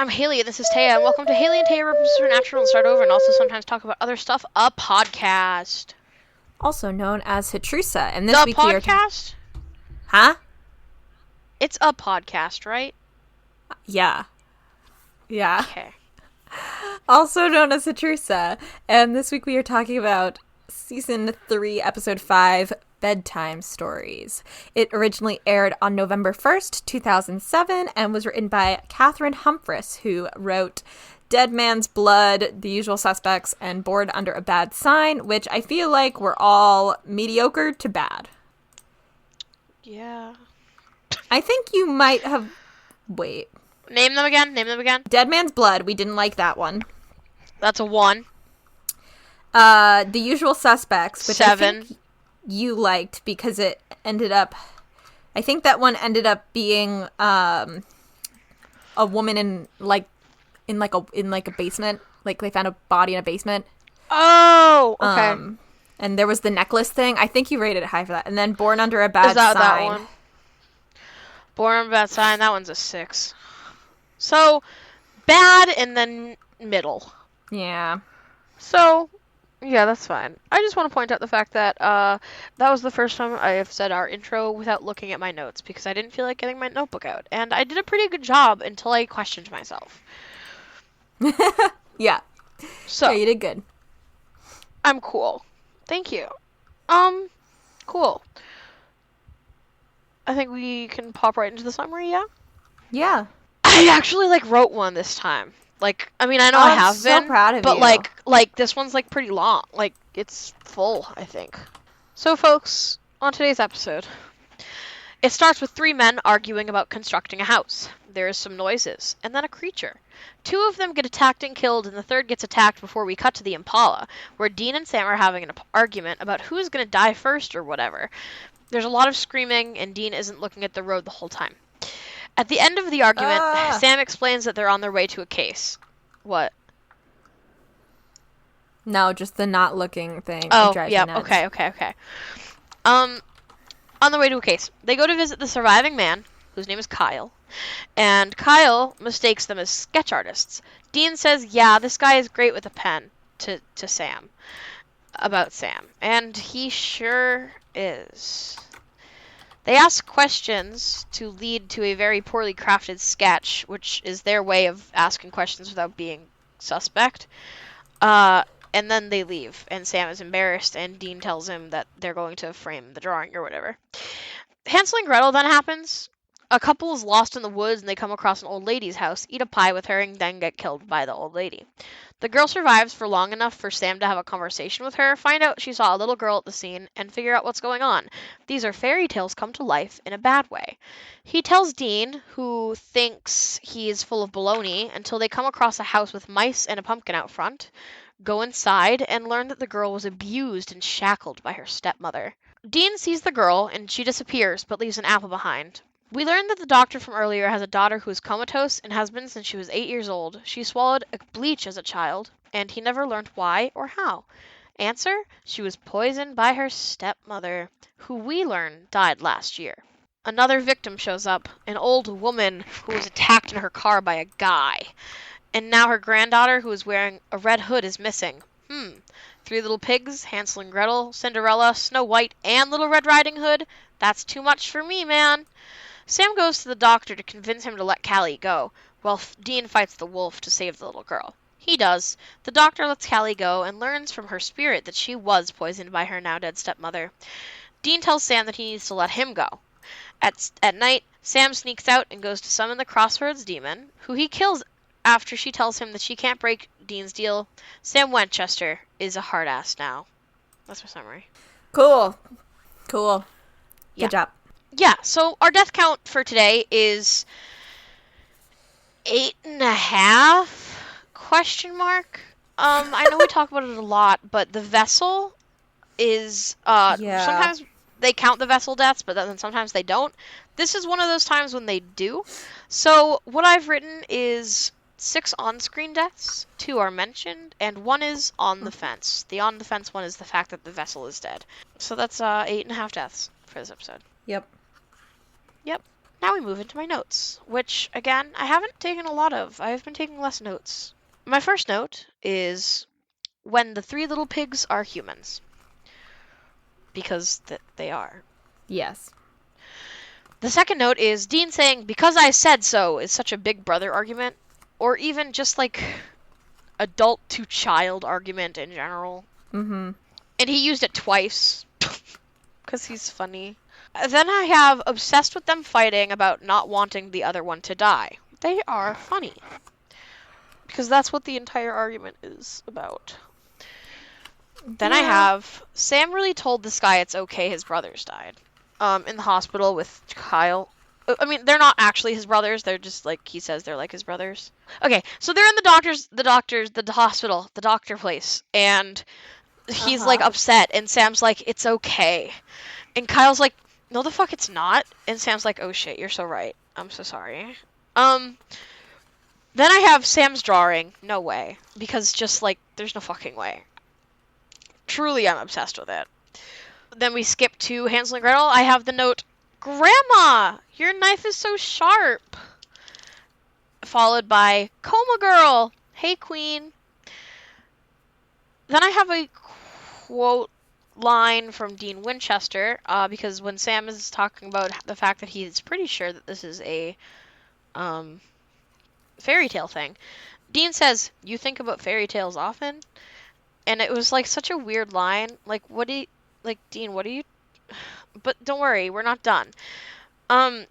I'm Haley, and this is Taya, and welcome to Haley and Taya Rip Supernatural and Start Over, and also sometimes talk about other stuff, a podcast. Also known as HATRUSA, and this The week podcast? Huh? It's a podcast, right? Yeah. Okay. Also known as HATRUSA, and this week we are talking about Season 3, Episode 5, Bedtime Stories. It originally aired on November 1st, 2007, and was written by Catherine Humphris, who wrote Dead Man's Blood, The Usual Suspects, and Bored Under a Bad Sign, which I feel like were all mediocre to bad. Yeah. I think you might have... Wait. Name them again. Dead Man's Blood, we didn't like that one. That's a 1. The Usual Suspects, which 7. I think you liked because it ended up... I think that one ended up being a woman in a basement. Like, they found a body in a basement. Oh, okay. And there was the necklace thing. I think you rated it high for that. And then Born Under a Bad Sign. That one? Born Under a Bad Sign, that one's a 6. So, bad and then middle. Yeah. So, yeah, that's fine. I just want to point out the fact that that was the first time I have said our intro without looking at my notes, because I didn't feel like getting my notebook out. And I did a pretty good job until I questioned myself. Yeah. So, yeah, you did good. I'm cool. Thank you. Cool. I think we can pop right into the summary, yeah? Yeah. I actually, wrote one this time. I mean, I know I have been. I'm so proud of but, you. But, this one's, pretty long. It's full, I think. So, folks, on today's episode, it starts with 3 men arguing about constructing a house. There's some noises, and then a creature. 2 of them get attacked and killed, and the 3rd gets attacked before we cut to the Impala, where Dean and Sam are having an argument about who's going to die first or whatever. There's a lot of screaming, and Dean isn't looking at the road the whole time. At the end of the argument, Sam explains that they're on their way to a case. What? No, just the not looking thing. Oh, yeah, okay. On the way to a case. They go to visit the surviving man, whose name is Kyle, and Kyle mistakes them as sketch artists. Dean says, yeah, this guy is great with a pen, to Sam. About Sam. And he sure is. They ask questions to lead to a very poorly crafted sketch, which is their way of asking questions without being suspect. And then they leave, and Sam is embarrassed, and Dean tells him that they're going to frame the drawing or whatever. Hansel and Gretel then happens. A couple is lost in the woods, and they come across an old lady's house, eat a pie with her, and then get killed by the old lady. The girl survives for long enough for Sam to have a conversation with her, find out she saw a little girl at the scene, and figure out what's going on. These are fairy tales come to life in a bad way. He tells Dean, who thinks he is full of baloney, until they come across a house with mice and a pumpkin out front, go inside, and learn that the girl was abused and shackled by her stepmother. Dean sees the girl, and she disappears, but leaves an apple behind. We learn that the doctor from earlier has a daughter who is comatose and has been since she was 8 years old. She swallowed a bleach as a child, and he never learned why or how. Answer: she was poisoned by her stepmother, who we learn died last year. Another victim shows up, an old woman who was attacked in her car by a guy. And now her granddaughter, who is wearing a red hood, is missing. 3 little pigs, Hansel and Gretel, Cinderella, Snow White, and Little Red Riding Hood. That's too much for me, man. Sam goes to the doctor to convince him to let Callie go, while Dean fights the wolf to save the little girl. He does. The doctor lets Callie go and learns from her spirit that she was poisoned by her now-dead stepmother. Dean tells Sam that he needs to let him go. At night, Sam sneaks out and goes to summon the Crossroads demon, who he kills after she tells him that she can't break Dean's deal. Sam Winchester is a hard-ass now. That's my summary. Cool. Yeah. Good job. Yeah, so our death count for today is 8.5? Question mark? I know we talk about it a lot, but the vessel is, sometimes they count the vessel deaths, but then sometimes they don't. This is one of those times when they do. So what I've written is 6 on-screen deaths, 2 are mentioned, and 1 is on the fence. The on the fence one is the fact that the vessel is dead. So that's 8.5 deaths for this episode. Yep. Now we move into my notes, which, again, I haven't taken a lot of. I've been taking less notes. My first note is when the three little pigs are humans. Because they are. Yes. The second note is Dean saying, because I said so, is such a big brother argument. Or even just, like, adult to child argument in general. Mm-hmm. And he used it twice. Because he's funny. Then I have obsessed with them fighting about not wanting the other one to die. They are funny. Because that's what the entire argument is about. Then I have Sam really told this guy it's okay his brothers died. In the hospital with Kyle. I mean, they're not actually his brothers. They're just like, he says they're like his brothers. Okay, so they're in the hospital, the doctor place. And he's like upset. And Sam's like, it's okay. And Kyle's like, no the fuck it's not. And Sam's like, oh shit, you're so right. I'm so sorry. Then I have Sam's drawing. No way. Because just like, there's no fucking way. Truly, I'm obsessed with it. Then we skip to Hansel and Gretel. I have the note, Grandma, your knife is so sharp. Followed by, Coma Girl, hey queen. Then I have a quote line from Dean Winchester, because when Sam is talking about the fact that he's pretty sure that this is a fairy tale thing, Dean says, you think about fairy tales often? And it was like such a weird line. Like, Dean, what do you... But don't worry, we're not done. My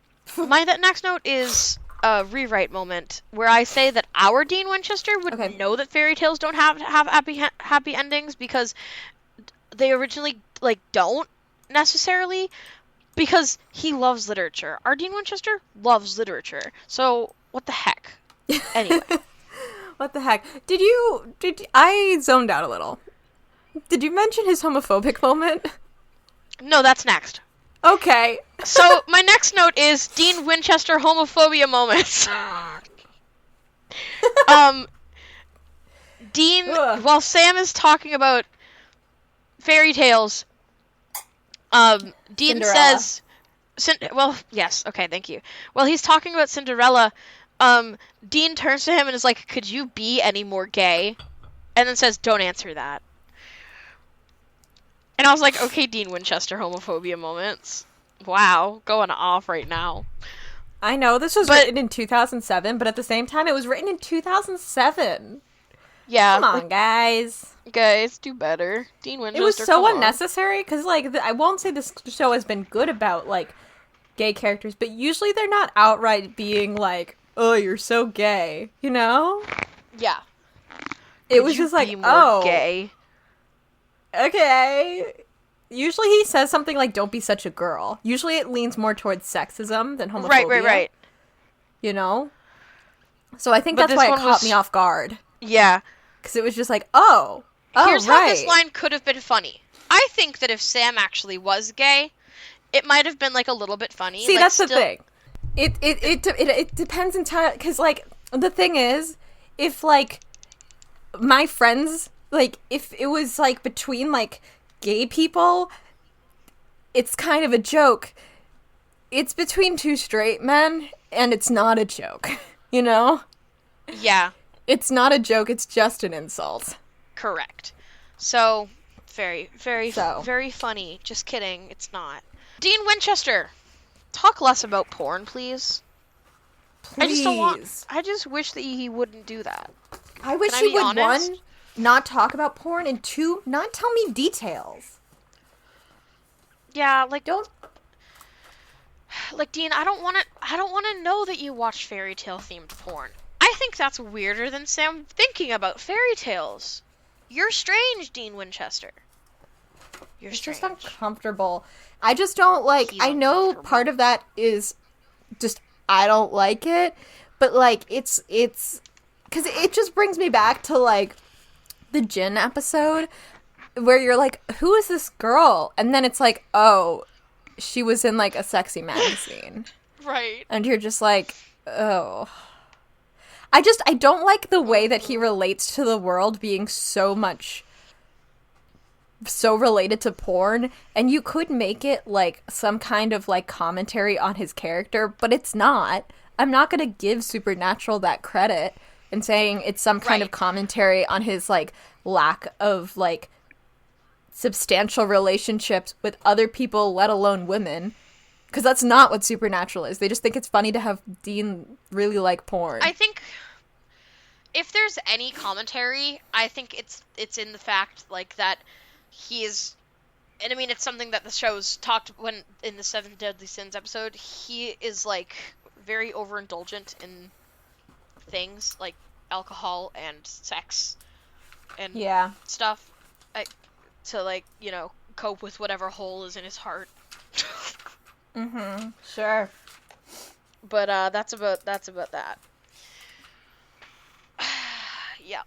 next note is a rewrite moment where I say that our Dean Winchester would know that fairy tales don't have happy endings because they originally don't necessarily, because he loves literature. Our Dean Winchester loves literature. So what the heck? Anyway. What the heck? I zoned out a little. Did you mention his homophobic moment? No, that's next. Okay. So my next note is Dean Winchester homophobia moments. Dean, while Sam is talking about fairy tales, Dean Cinderella. says, well, yes, okay, thank you. While he's talking about Cinderella, Dean turns to him and is like, could you be any more gay? And then says, don't answer that. And I was like, okay, Dean Winchester homophobia moments. Wow, going off right now. I know, this was written in 2007, but at the same time, it was written in 2007. Yeah. Come on, guys. Guys, do better. Dean Winchester, it was so unnecessary, because, I won't say this show has been good about, gay characters, but usually they're not outright being like, oh, you're so gay, you know? Yeah. It was just like, oh. Gay. Okay. Usually he says something like, don't be such a girl. Usually it leans more towards sexism than homophobia. Right. You know? So I think that's why it caught me off guard. Yeah. Because it was just like, oh, here's right. how this line could have been funny. I think that if Sam actually was gay, it might have been, a little bit funny. See, that's the thing. It depends entirely, because, the thing is, if, my friends, if it was, between, gay people, it's kind of a joke. It's between two straight men, and it's not a joke, you know? Yeah. It's not a joke, it's just an insult. Correct. So, very funny. Just kidding, it's not. Dean Winchester, talk less about porn, please. Please. I just wish that he wouldn't do that. I wish he would, honest? One, not talk about porn, and two, not tell me details. Yeah, don't... Dean, I don't want to know that you watch fairy tale themed porn. I think that's weirder than Sam thinking about fairy tales. You're strange, Dean Winchester. You're strange. Just uncomfortable. I just don't I know part of that is just I don't like it, but it's because it just brings me back to the Jin episode where you're like, who is this girl? And then it's like, oh, she was in a sexy magazine. Right. And you're just like, oh. I don't like the way that he relates to the world being so much so related to porn, and you could make it like some kind of like commentary on his character, but it's not. I'm not gonna give Supernatural that credit and saying it's some kind of commentary on his like lack of like substantial relationships with other people, let alone women, because that's not what Supernatural is. They just think it's funny to have Dean really like porn. I think if there's any commentary, I think it's in the fact like that he is, and I mean it's something that the show's talked when in the Seven Deadly Sins episode, he is like very overindulgent in things like alcohol and sex and stuff, to like, you know, cope with whatever hole is in his heart. Sure. But that's about that. Yeah.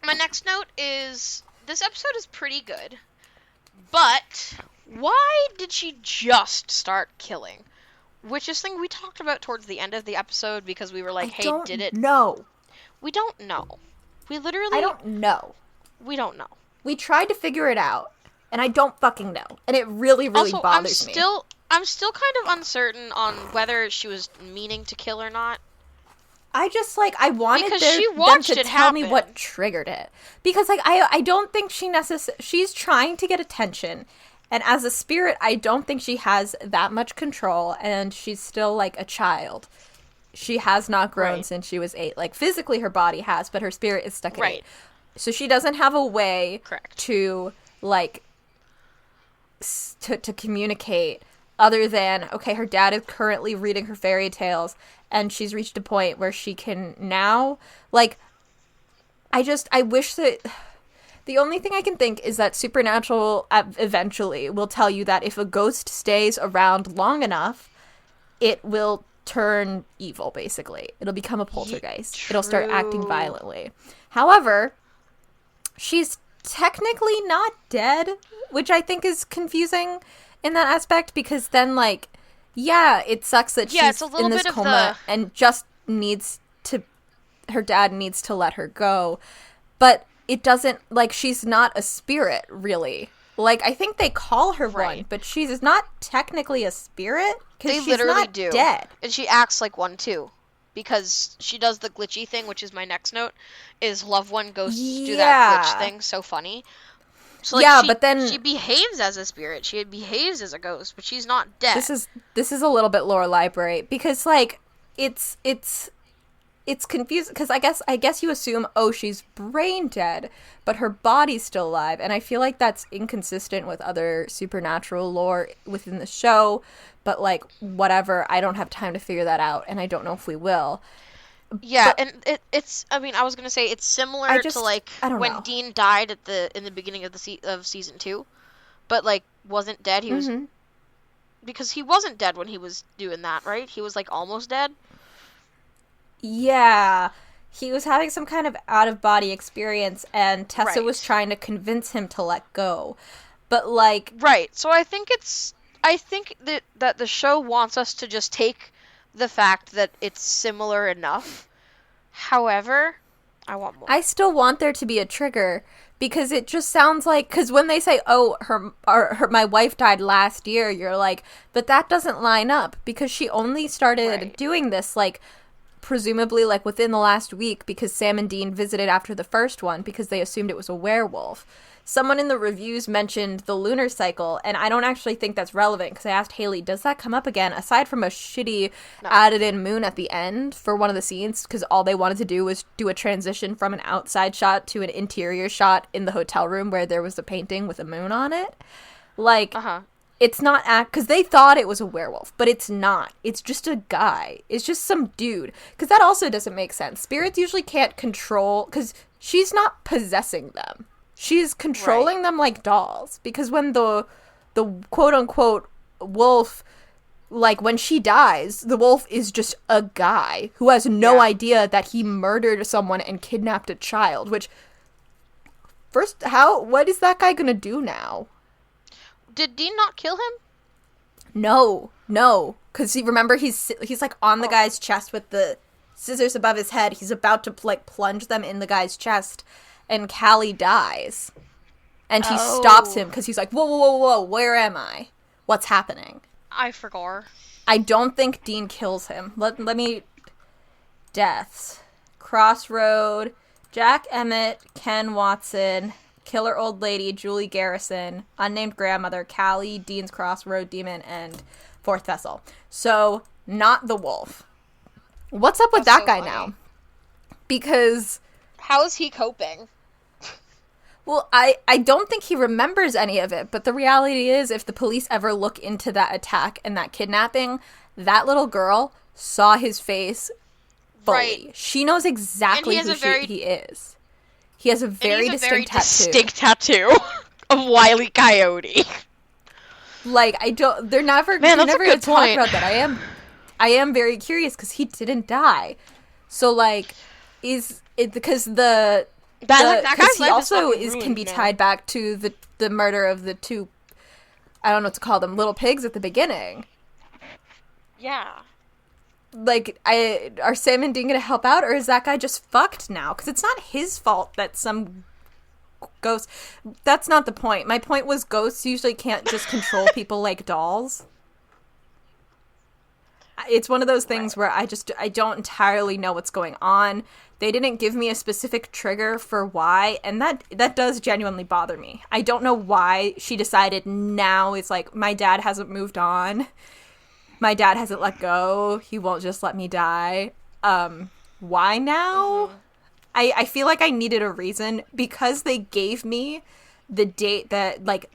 My next note is this episode is pretty good, but why did she just start killing? Which is something we talked about towards the end of the episode because we were like, hey, did it? No. We don't know. We literally... I don't know. We don't know. We tried to figure it out, and I don't fucking know. And it really, really also, bothers me. I'm still kind of uncertain on whether she was meaning to kill or not. I just, like, I wanted because them to tell me what triggered it. Because, like, I don't think she's trying to get attention. And as a spirit, I don't think she has that much control, and she's still, like, a child. She has not grown since she was 8. Like, physically her body has, but her spirit is stuck at 8. So she doesn't have a way to, like, to communicate other than, okay, her dad is currently reading her fairy tales, and she's reached a point where she can now, like, I wish that... The only thing I can think is that Supernatural eventually will tell you that if a ghost stays around long enough, it will turn evil, basically. It'll become a poltergeist. It'll start acting violently. However, she's technically not dead, which I think is confusing in that aspect, because then, like, yeah, it sucks that she's in this coma and just her dad needs to let her go. But it doesn't, like, she's not a spirit, really. Like, I think they call her one, but she's not technically a spirit, because she's not dead. And she acts like one, too. Because she does the glitchy thing, which is my next note, is love one ghosts do that glitch thing, so funny. So, like, but then... She behaves as a spirit, she behaves as a ghost, but she's not dead. This is a little bit lore library, because, like, it's confusing, because I guess you assume, oh, she's brain dead, but her body's still alive, and I feel like that's inconsistent with other Supernatural lore within the show, but, like, whatever, I don't have time to figure that out, and I don't know if we will. Yeah, but, and it's, I mean, I was gonna say, it's similar to, like, when Dean died in the beginning of of season 2, but, like, wasn't dead, he was, because he wasn't dead when he was doing that, right? He was, like, almost dead. Yeah, he was having some kind of out-of-body experience, and Tessa was trying to convince him to let go. But, like... Right, so I think that the show wants us to just take the fact that it's similar enough. However, I want more. I still want there to be a trigger, because it just sounds like... Because when they say, oh, my wife died last year, you're like, but that doesn't line up, because she only started doing this, like... presumably, like, within the last week, because Sam and Dean visited after the first one, because they assumed it was a werewolf. Someone in the reviews mentioned the lunar cycle, and I don't actually think that's relevant, because I asked Haley, does that come up again, aside from a shitty added-in moon at the end for one of the scenes, because all they wanted to do was do a transition from an outside shot to an interior shot in the hotel room where there was a painting with a moon on it. Like... It's not because they thought it was a werewolf, but it's not. It's just a guy. It's just some dude. Because that also doesn't make sense. Spirits usually can't control, because she's not possessing them. She's controlling them like dolls. Because when the quote-unquote wolf, like, when she dies, the wolf is just a guy who has no idea that he murdered someone and kidnapped a child, which, first, what is that guy gonna do now? Did Dean not kill him? No, because remember he's like on the guy's chest with the scissors above his head. He's about to, like, plunge them in the guy's chest, and Callie dies, And he stops him because he's like, whoa, whoa, whoa, whoa, where am I? What's happening? I forgot. I don't think Dean kills him. Let me... Deaths. Crossroad, Jack Emmett, Ken Watson, Killer Old Lady, Julie Garrison, Unnamed Grandmother, Callie, Dean's Crossroad Demon, and Fourth Vessel. So, not the wolf. What's up with that guy now? Because... How is he coping? Well, I don't think he remembers any of it, but the reality is if the police ever look into that attack and that kidnapping, that little girl saw his face fully. Right. She knows exactly who he is. He has a very distinct tattoo of Wile E. Coyote. Like, they're never going to talk about that. I am very curious because he didn't die. So, like, is it because that guy's life also can be tied back to the murder of the two, I don't know what to call them, little pigs at the beginning. Yeah. Like, are Sam and Dean gonna help out, or is that guy just fucked now? Because it's not his fault that some ghost... That's not the point. My point was ghosts usually can't just control people like dolls. It's one of those things where I don't entirely know what's going on. They didn't give me a specific trigger for why, and that does genuinely bother me. I don't know why she decided now it's like, my dad hasn't moved on. My dad hasn't let go. He won't just let me die. Why now? Mm-hmm. I feel like I needed a reason because they gave me the date that, like,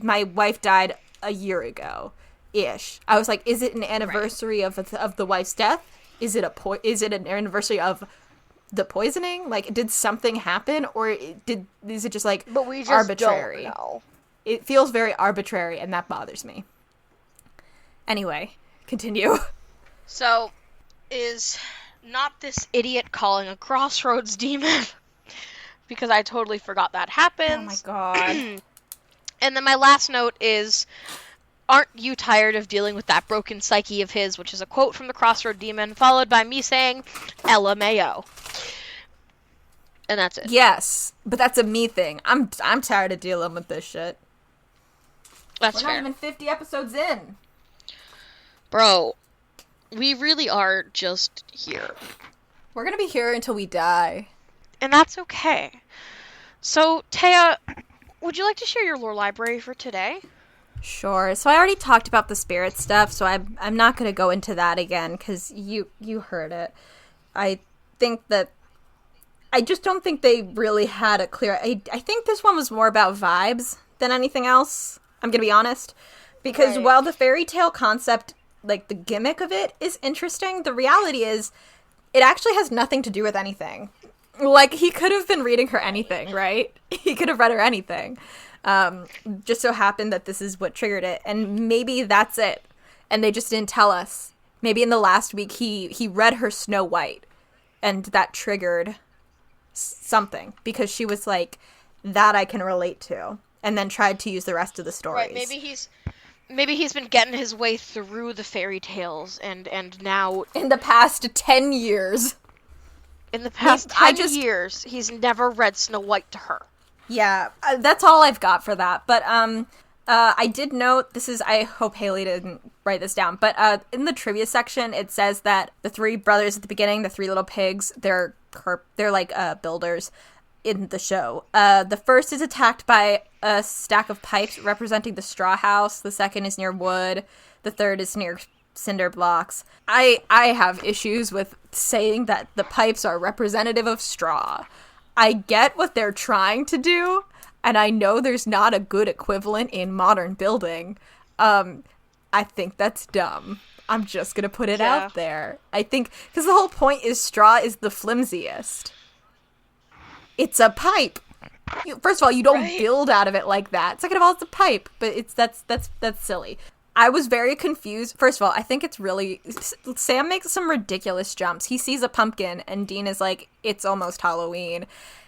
my wife died a year ago. Ish. I was like, is it an anniversary of the wife's death? Is it an anniversary of the poisoning? Like, did something happen, or is it just like but we just arbitrary? Don't know. It feels very arbitrary, and that bothers me. Anyway, continue. So, is not this idiot calling a crossroads demon? Because I totally forgot that happens. Oh my god. And then my last note is, aren't you tired of dealing with that broken psyche of his, which is a quote from the Crossroad Demon, followed by me saying, LMAO. And that's it. Yes, but that's a me thing. I'm tired of dealing with this shit. That's fair. We're not even 50 episodes in. Bro, we really are just here. We're gonna be here until we die. And that's okay. So, Taya, would you like to share your lore library for today? Sure. So I already talked about the spirit stuff, so I'm not going to go into that again because you heard it. I just don't think they really had a clear... I think this one was more about vibes than anything else. I'm going to be honest. Because while the fairy tale concept, like the gimmick of it, is interesting, the reality is it actually has nothing to do with anything. Like, he could have been reading her anything, right? He could have read her anything. Just so happened that this is what triggered it, and maybe that's it, and they just didn't tell us. Maybe in the last week he read her Snow White, and that triggered something, because she was like, that I can relate to, and then tried to use the rest of the stories. Right, maybe he's been getting his way through the fairy tales, and now... In the past 10 years. In the past 10 years, he's never read Snow White to her. Yeah, that's all I've got for that. But I did note, I hope Haley didn't write this down, but in the trivia section, it says that the three brothers at the beginning, the three little pigs, they're like builders in the show. The first is attacked by a stack of pipes representing the straw house. The second is near wood. The third is near cinder blocks. I have issues with saying that the pipes are representative of straw. I get what they're trying to do, and I know there's not a good equivalent in modern building. I think that's dumb. I'm just gonna put it out there. I think, because the whole point is straw is the flimsiest. It's a pipe. First of all, you don't build out of it like that. Second of all, it's a pipe, but that's silly. I was very confused. First of all, I think it's really... Sam makes some ridiculous jumps. He sees a pumpkin, and Dean is like, it's almost Halloween.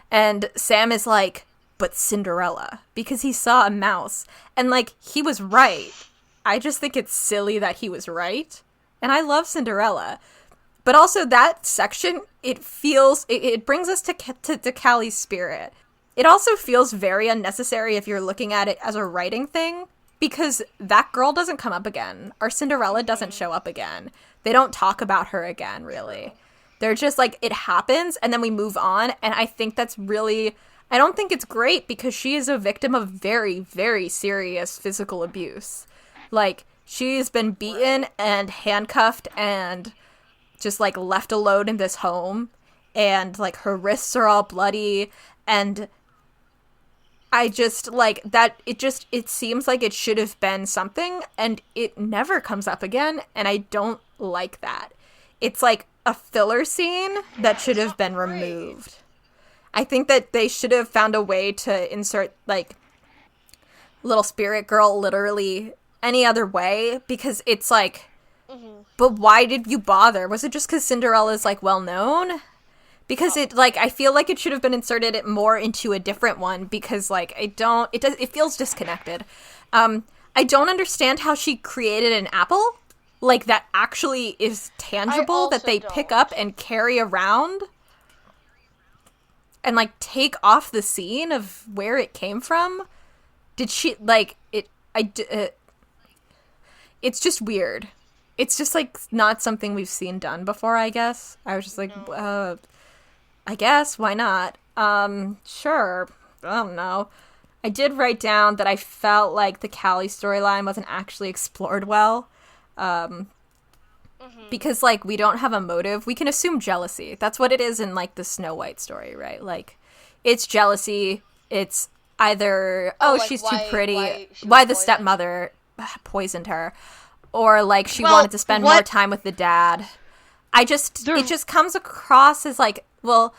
And Sam is like, but Cinderella. Because he saw a mouse. And, like, he was right. I just think it's silly that he was right. And I love Cinderella. But also, that section, it feels... It brings us to Callie's spirit. It also feels very unnecessary if you're looking at it as a writing thing, because that girl doesn't come up again. Our Cinderella doesn't show up again. They don't talk about her again, really. They're just like, it happens, and then we move on, and I think that's really... I don't think it's great, because she is a victim of very, very serious physical abuse. Like, she's been beaten and handcuffed and just, like, left alone in this home, and, like, her wrists are all bloody, and... I just, like, that, it seems like it should have been something, and it never comes up again, and I don't like that. It's, like, a filler scene that should have been removed. I think that they should have found a way to insert, like, little spirit girl literally any other way, because it's, like, but why did you bother? Was it just because Cinderella's, like, well-known? Because it, like, I feel like it should have been inserted more into a different one, because, like, it feels disconnected. I don't understand how she created an apple, like, that actually is tangible, that they pick up and carry around, and, like, take off the scene of where it came from. Did she, like, it's just weird. It's just, like, not something we've seen done before, I guess. I was just like, I guess, why not? Sure. I don't know. I did write down that I felt like the Callie storyline wasn't actually explored well. Because, like, we don't have a motive. We can assume jealousy. That's what it is in, like, the Snow White story, right? Like, it's jealousy. It's either, like, she's too pretty. Why the stepmother poisoned her. Or, like, she wanted to spend more time with the dad. It just comes across as, like, well,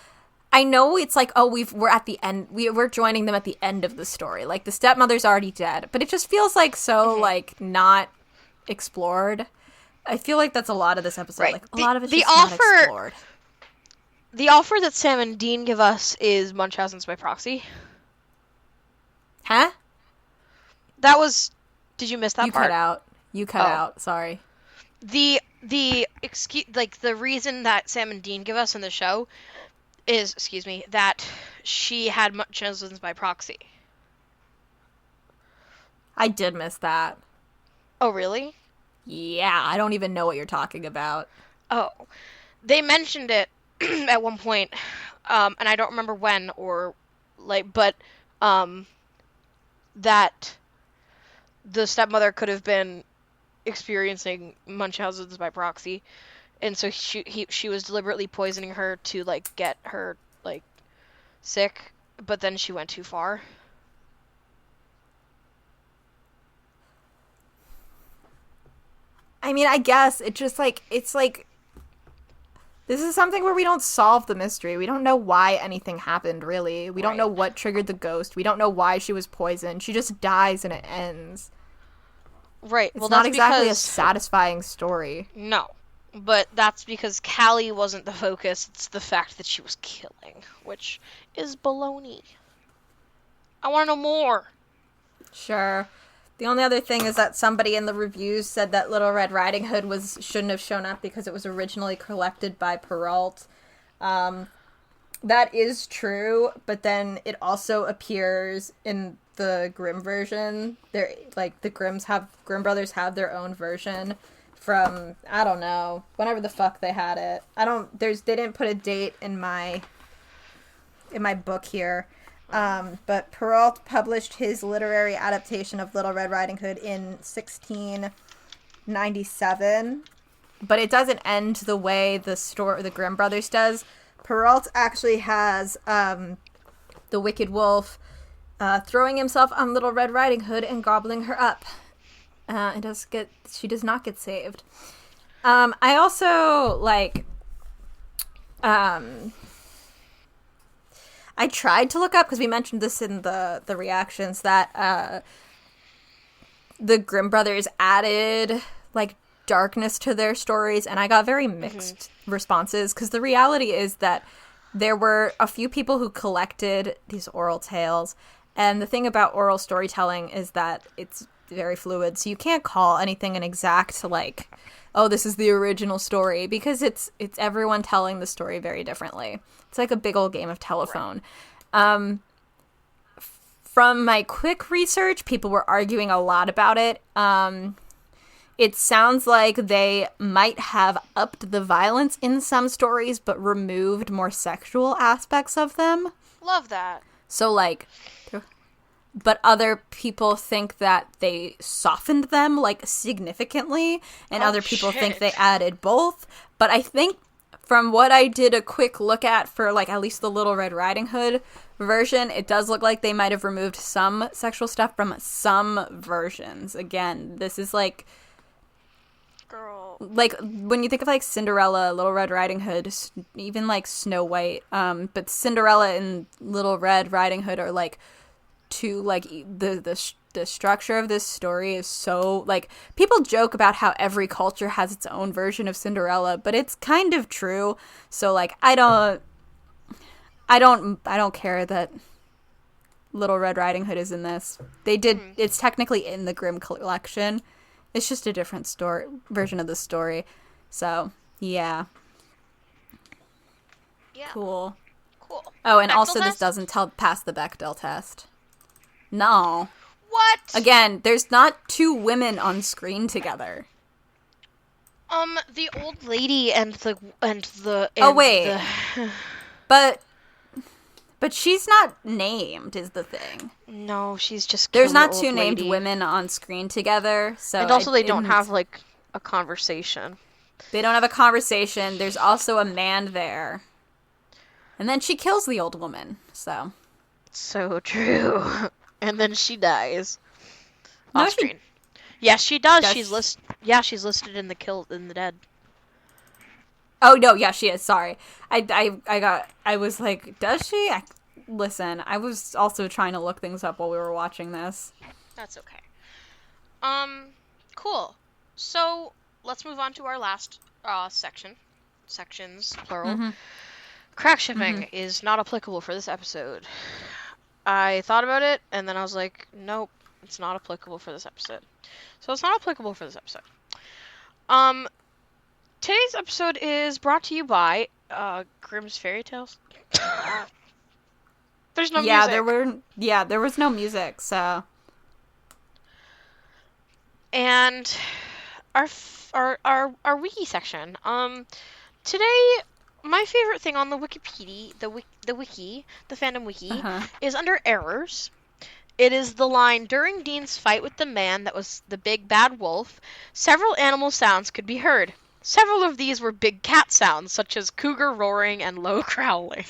I know it's like, oh, we're at the end. We're joining them at the end of the story. Like, the stepmother's already dead. But it just feels like so, like, not explored. I feel like that's a lot of this episode. Right. Like, a lot of it's just not explored. The offer that Sam and Dean give us is Munchausen's by proxy. Huh? That was... Did you miss that part? You cut out. Sorry. The excuse, like, the reason that Sam and Dean give us in the show is, that she had Munchausen's by proxy. I did miss that. Oh, really? Yeah, I don't even know what you're talking about. Oh. They mentioned it at one point, and I don't remember when or, like, but, that the stepmother could have been experiencing Munchausen's by proxy, and so she was deliberately poisoning her to, like, get her, like, sick, but then she went too far. I mean, I guess it's just like, it's like, this is something where we don't solve the mystery. We don't know why anything happened, really. We don't know what triggered the ghost. We don't know why she was poisoned. She just dies and it ends. Right. It's not exactly a satisfying story. No. But that's because Callie wasn't the focus. It's the fact that she was killing, which is baloney. I want to know more. Sure. The only other thing is that somebody in the reviews said that Little Red Riding Hood shouldn't have shown up because it was originally collected by Perrault. That is true, but then it also appears in the Grimm version. They're like, the Grimm brothers have their own version from, I don't know, whenever the fuck they had it. They didn't put a date in my book here. But Perrault published his literary adaptation of Little Red Riding Hood in 1697, but it doesn't end the way the Grimm brothers does. Perrault actually has the Wicked Wolf throwing himself on Little Red Riding Hood and gobbling her up. She does not get saved. I also, like, I tried to look up, because we mentioned this in the reactions, that the Grimm brothers added, like, darkness to their stories, and I got very mixed responses, because the reality is that there were a few people who collected these oral tales, and the thing about oral storytelling is that it's very fluid, so you can't call anything an exact, like, oh, this is the original story, because it's everyone telling the story very differently. It's like a big old game of telephone. From my quick research, people were arguing a lot about it. It sounds like they might have upped the violence in some stories, but removed more sexual aspects of them. Love that. So, like, but other people think that they softened them, like, significantly, and other people think they added both. But I think, from what I did a quick look at for, like, at least the Little Red Riding Hood version, it does look like they might have removed some sexual stuff from some versions. Again, this is, like... Girl. Like, when you think of, like, Cinderella, Little Red Riding Hood, even, like, Snow White, but Cinderella and Little Red Riding Hood are, like, two, like, the structure of this story is so, like, people joke about how every culture has its own version of Cinderella, but it's kind of true. So, like, I don't care that Little Red Riding Hood is in this. It's technically in the Grimm collection. It's just a different version of the story. So, yeah. Yeah. Cool. Oh, and Bechdel also test? this doesn't pass the Bechdel test. No. What? Again, there's not two women on screen together. The old lady and the Oh, wait. But she's not named, is the thing. No, she's just There's killer not old two named lady. women on screen together, so... And also they don't have, like, a conversation. They don't have a conversation. There's also a man there. And then she kills the old woman, so... So true. And then she dies. No, Off screen. Yes, she does. Does She's listed in the dead. Oh, no, yeah, she is. Sorry. I was like, does she? Listen, I was also trying to look things up while we were watching this. That's okay. Cool. So, let's move on to our last sections, plural. Mm-hmm. Crack shipping is not applicable for this episode. I thought about it, and then I was like, nope, it's not applicable for this episode. So it's not applicable for this episode. Today's episode is brought to you by Grimm's Fairy Tales. There's no music. There was no music, so. And our wiki section. Today my favorite thing on the Wikipedia, the fandom wiki, is under errors. It is the line, during Dean's fight with the man that was the big bad wolf, several animal sounds could be heard. Several of these were big cat sounds, such as cougar roaring and low growling.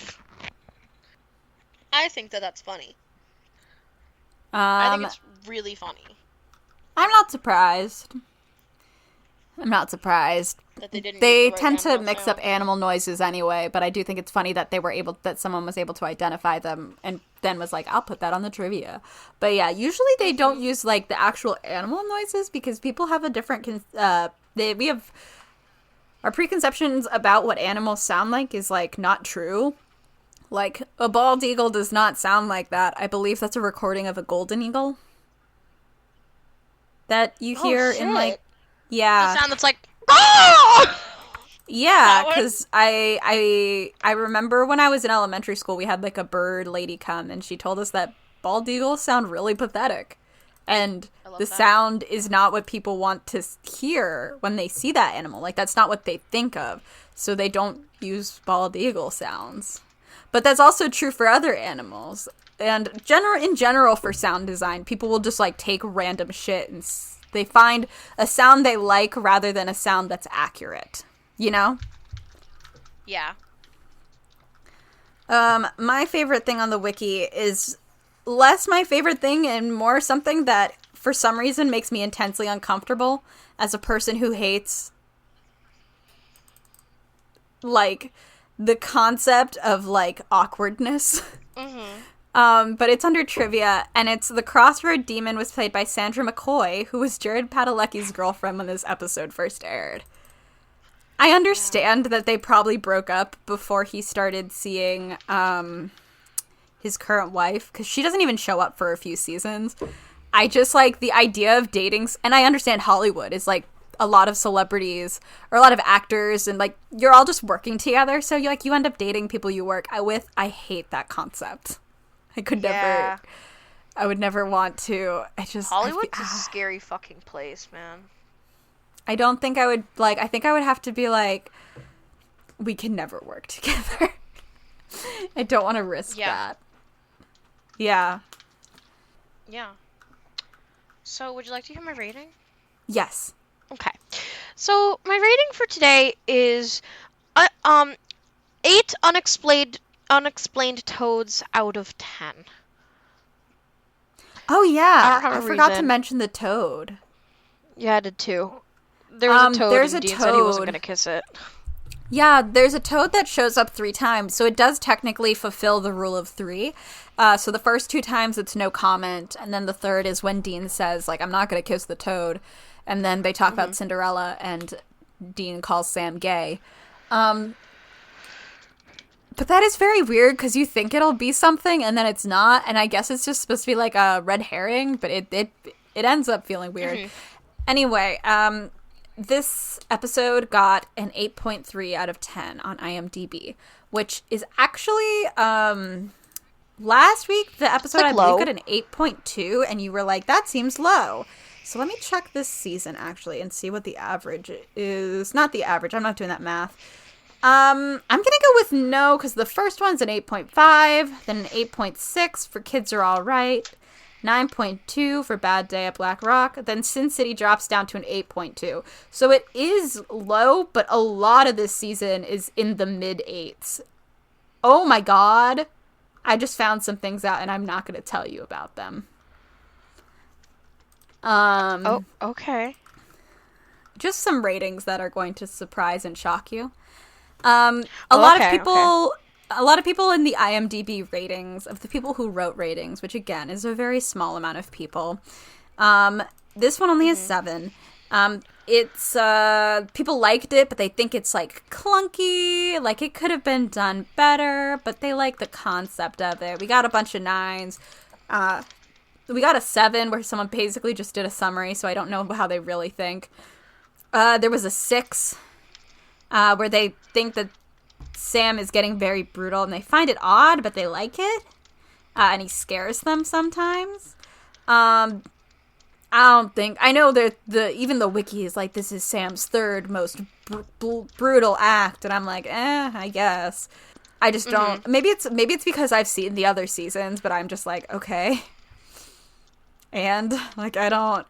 I think that's funny. I think it's really funny. I'm not surprised. That they didn't They use the right tend to animal mix sound. up animal noises anyway, but I do think it's funny that someone was able to identify them and then was like, I'll put that on the trivia. But yeah, usually they don't use like the actual animal noises because people have a different we have our preconceptions about what animals sound like is like not true. Like a bald eagle does not sound like that. I believe that's a recording of a golden eagle that you hear in like The sound that's like, oh! Yeah, because I remember when I was in elementary school, we had like a bird lady come and she told us that bald eagles sound really pathetic. And the sound is not what people want to hear when they see that animal. Like, that's not what they think of. So they don't use bald eagle sounds. But that's also true for other animals. And in general for sound design, people will just like take random shit and they find a sound they like rather than a sound that's accurate. You know? Yeah. My favorite thing on the wiki is less my favorite thing and more something that for some reason makes me intensely uncomfortable as a person who hates like the concept of like awkwardness. But it's under trivia, and it's the Crossroad Demon was played by Sandra McCoy, who was Jared Padalecki's girlfriend when this episode first aired. I understand that they probably broke up before he started seeing his current wife, because she doesn't even show up for a few seasons. I just like the idea of dating, and I understand Hollywood is like a lot of celebrities or a lot of actors, and like you're all just working together, so you end up dating people you work with. I hate that concept. I could never. I would never want to. Hollywood's a scary fucking place, man. I don't think I would, like, I think I would have to be like, we can never work together. I don't want to risk that. Yeah. Yeah. So, would you like to hear my rating? Yes. Okay. So, my rating for today is 8 unexplained toads out of 10. Oh yeah, I forgot to mention the toad. Yeah, I did too. There was a toad, and Dean said he wasn't going to kiss it. Yeah, there's a toad that shows up 3 times, so it does technically fulfill the rule of 3. So the first 2 times it's no comment, and then the third is when Dean says, like, I'm not going to kiss the toad. And then they talk about Cinderella, and Dean calls Sam gay. But that is very weird, because you think it'll be something, and then it's not, and I guess it's just supposed to be like a red herring, but it ends up feeling weird. Anyway, this episode got an 8.3 out of 10 on IMDb, which is actually, last week, the episode I believe got an 8.2, and you were like, that seems low. So let me check this season, actually, and see what the average is. Not the average, I'm not doing that math. I'm going to go with no, because the first one's an 8.5, then an 8.6 for Kids Are All Right, 9.2 for Bad Day at Black Rock, then Sin City drops down to an 8.2. So it is low, but a lot of this season is in the mid-8s. Oh my god. I just found some things out, and I'm not going to tell you about them. Oh, okay. Just some ratings that are going to surprise and shock you. A lot of people in the IMDb ratings, of the people who wrote ratings, which again is a very small amount of people, this one only has 7. It's people liked it, but they think it's like clunky, like it could have been done better, but they like the concept of it. We got a bunch of 9s. We got a 7 where someone basically just did a summary, so I don't know how they really think. There was a 6 where they think that Sam is getting very brutal, and they find it odd, but they like it. And he scares them sometimes. I know that even the wiki is like, this is Sam's 3rd most brutal act, and I'm like, I guess. I just don't. Maybe it's because I've seen the other seasons, but I'm just like, okay. And like, I don't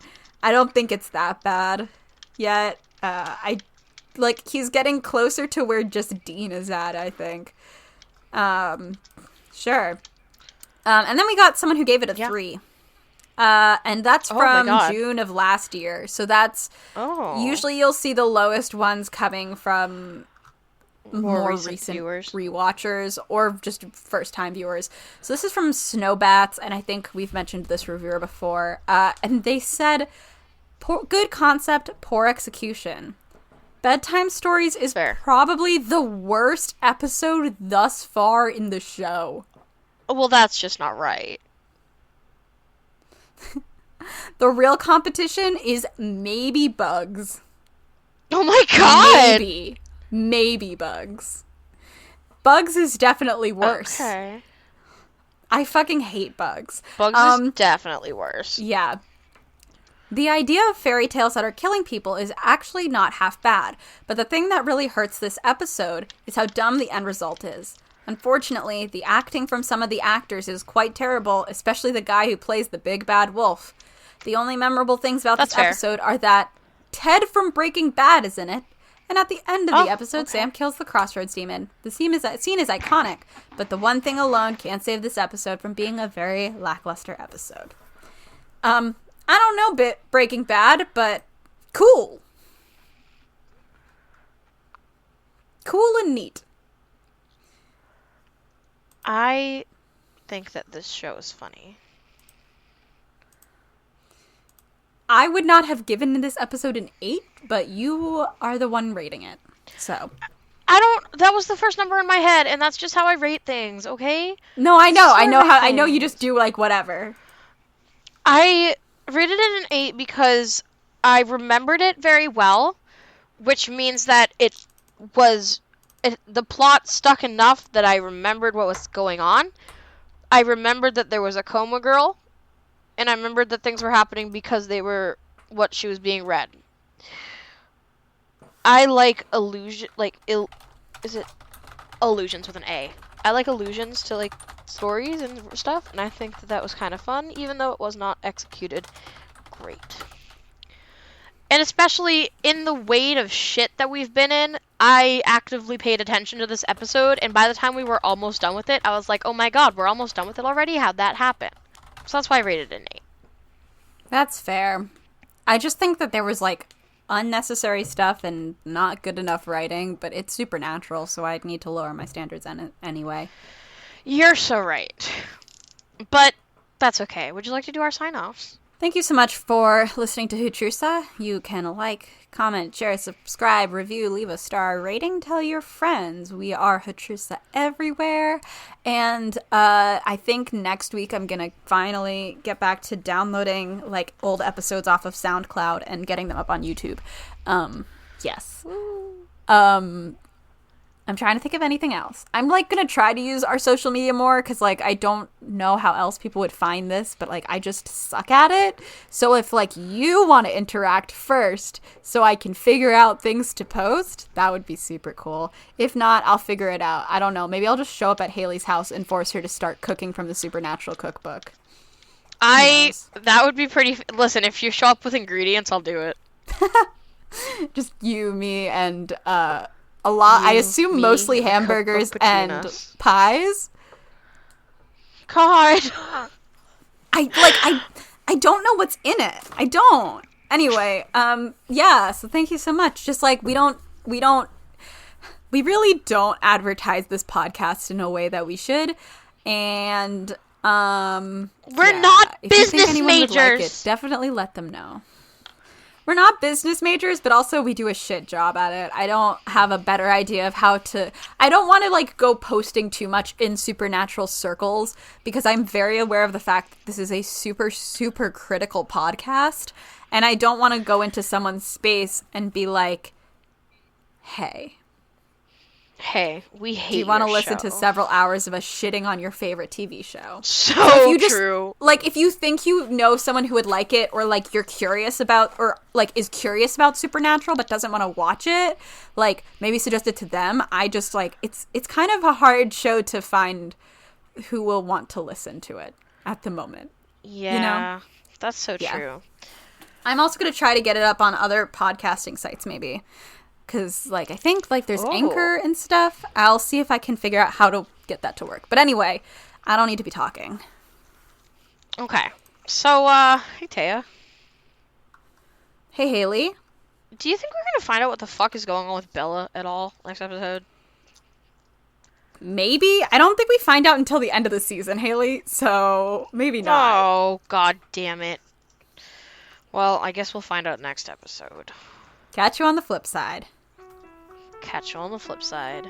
think it's that bad yet. He's getting closer to where just Dean is at, I think. Sure. And then we got someone who gave it a 3. And that's from June of last year. So that's... Usually you'll see the lowest ones coming from more recent rewatchers or just first-time viewers. So this is from Snowbats, and I think we've mentioned this reviewer before. And they said, good concept, poor execution. Bedtime Stories is probably the worst episode thus far in the show. Well, that's just not right. The real competition is maybe Bugs. Oh my god! Maybe Bugs. Bugs is definitely worse. Okay. I fucking hate Bugs. Bugs is definitely worse. Yeah. The idea of fairy tales that are killing people is actually not half bad, but the thing that really hurts this episode is how dumb the end result is. Unfortunately, the acting from some of the actors is quite terrible, especially the guy who plays the big bad wolf. The only memorable things about this episode are that Ted from Breaking Bad is in it, and at the end of the episode, Sam kills the Crossroads Demon. The scene is iconic, but the one thing alone can't save this episode from being a very lackluster episode. I don't know Breaking Bad, but cool. Cool and neat. I think that this show is funny. I would not have given this episode an 8, but you are the one rating it. So that was the first number in my head, and that's just how I rate things, okay? No, I know. I know you just do like whatever. I rated it an 8 because I remembered it very well, which means that the plot stuck enough that I remembered what was going on. I remembered that there was a coma girl, and I remembered that things were happening because they were what she was being read. I like is it allusions with an A? I like allusions to like stories and stuff, and I think that was kind of fun, even though it was not executed great. And especially in the weight of shit that we've been in, I actively paid attention to this episode, and by the time we were almost done with it, I was like, oh my god, we're almost done with it already? How'd that happen? So that's why I rated it an 8. That's fair. I just think that there was, like, unnecessary stuff and not good enough writing, but it's supernatural, so I'd need to lower my standards anyway. You're so right. But that's okay. Would you like to do our sign-offs? Thank you so much for listening to HATRUSA. You can like, comment, share, subscribe, review, leave a star rating, tell your friends. We are HATRUSA everywhere. And I think next week I'm going to finally get back to downloading like old episodes off of SoundCloud and getting them up on YouTube. Yes. I'm trying to think of anything else. I'm, like, going to try to use our social media more because, like, I don't know how else people would find this, but, like, I just suck at it. So if, like, you want to interact first so I can figure out things to post, that would be super cool. If not, I'll figure it out. I don't know. Maybe I'll just show up at Haley's house and force her to start cooking from the Supernatural cookbook. That would be pretty... Listen, if you show up with ingredients, I'll do it. Just you, me, and, a lot. I assume mostly hamburgers and pies. God. I don't know what's in it. I don't. Anyway, yeah, so thank you so much. Just like we really don't advertise this podcast in a way that we should. And we're not if business you think anyone majors. Would like it, definitely let them know. We're not business majors, but also we do a shit job at it. I don't have a better idea of how to... I don't want to, like, go posting too much in supernatural circles because I'm very aware of the fact that this is a super, super critical podcast, and I don't want to go into someone's space and be like, hey, we hate do you want to your listen show. to several hours of us shitting on your favorite TV show? So true. Like, if you think you know someone who would like it, or, like, you're curious about, or, like, is curious about Supernatural but doesn't want to watch it, like, maybe suggest it to them. I just, like, it's kind of a hard show to find who will want to listen to it at the moment. Yeah, you know? That's so true. I'm also going to try to get it up on other podcasting sites, maybe. Because, like, I think, like, there's Anchor and stuff. I'll see if I can figure out how to get that to work. But anyway, I don't need to be talking. Okay. So, hey, Taya. Hey, Haley. Do you think we're going to find out what the fuck is going on with Bella at all next episode? Maybe. I don't think we find out until the end of the season, Haley. So, maybe not. Oh, god damn it. Well, I guess we'll find out next episode. Catch you on the flip side. Catch you on the flip side.